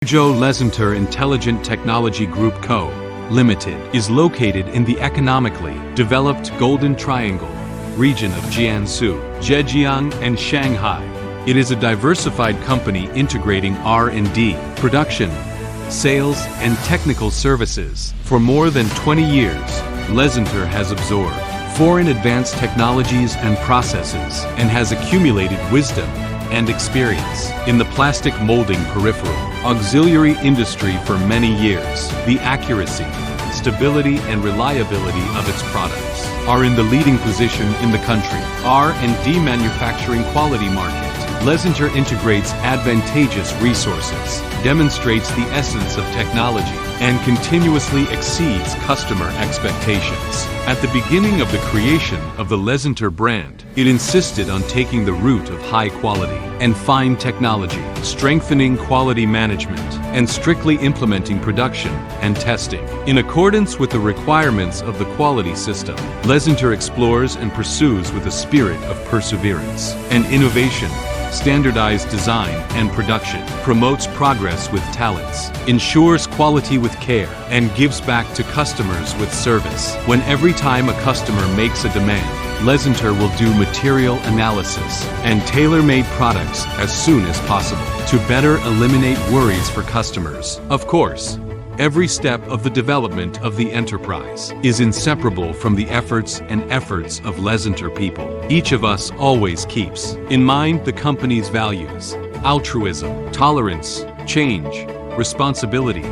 Joe Lesentor Intelligent Technology Group Co., Limited, is located in the economically developed Golden Triangle region of Jiangsu, Zhejiang, and Shanghai. It is a diversified company integrating R&D, production, sales, and technical services. For more than 20 years, Lesentor has absorbed foreign advanced technologies and processes and has accumulated wisdom and experience in the plastic molding peripheral auxiliary industry for many years. The accuracy, stability, and reliability of its products are in the leading position in the country. R&D manufacturing quality market. Lesentor integrates advantageous resources, demonstrates the essence of technology, and continuously exceeds customer expectations. At the beginning of the creation of the Lesentor brand, it insisted on taking the route of high quality and fine technology, strengthening quality management, and strictly implementing production and testing. In accordance with the requirements of the quality system, Lesentor explores and pursues with a spirit of perseverance and innovation, standardized design and production, promotes progress with talents, ensures quality with care, and gives back to customers with service. When every time a customer makes a demand, Lesentor will do material analysis and tailor-made products as soon as possible to better eliminate worries for customers. Of course, every step of the development of the enterprise is inseparable from the efforts of Lesentor people. Each of us always keeps in mind the company's values: altruism, tolerance, change, responsibility,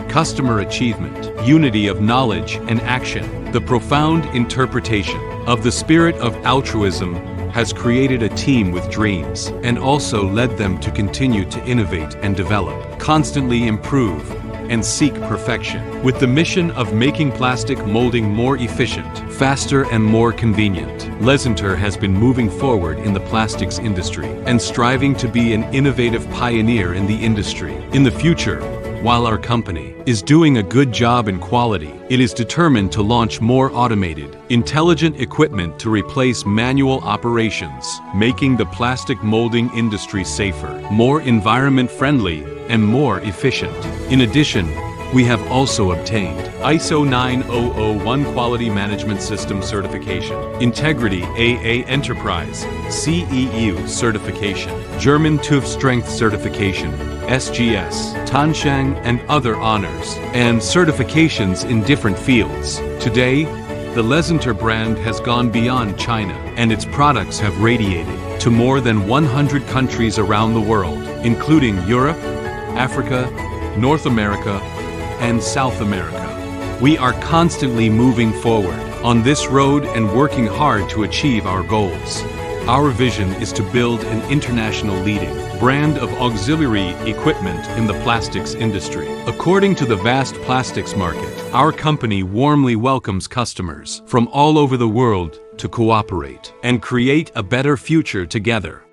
customer achievement, unity of knowledge and action. The profound interpretation of the spirit of altruism has created a team with dreams and also led them to continue to innovate and develop, constantly improve, and seek perfection, with the mission of making plastic molding more efficient, faster, and more convenient. Lesentor has been moving forward in the plastics industry and striving to be an innovative pioneer in the industry. In the future, while our company is doing a good job in quality, it is determined to launch more automated, intelligent equipment to replace manual operations, making the plastic molding industry safer, more environment-friendly, and more efficient. In addition, we have also obtained ISO 9001 Quality Management System certification, Integrity AA Enterprise CEU certification, German TÜV Strength certification, SGS, Tansheng, and other honors and certifications in different fields. Today, the Lesentor brand has gone beyond China, and its products have radiated to more than 100 countries around the world, including Europe, Africa, North America, and South America. We are constantly moving forward on this road and working hard to achieve our goals. Our vision is to build an international leading brand of auxiliary equipment in the plastics industry. According to the vast plastics market, our company warmly welcomes customers from all over the world to cooperate and create a better future together.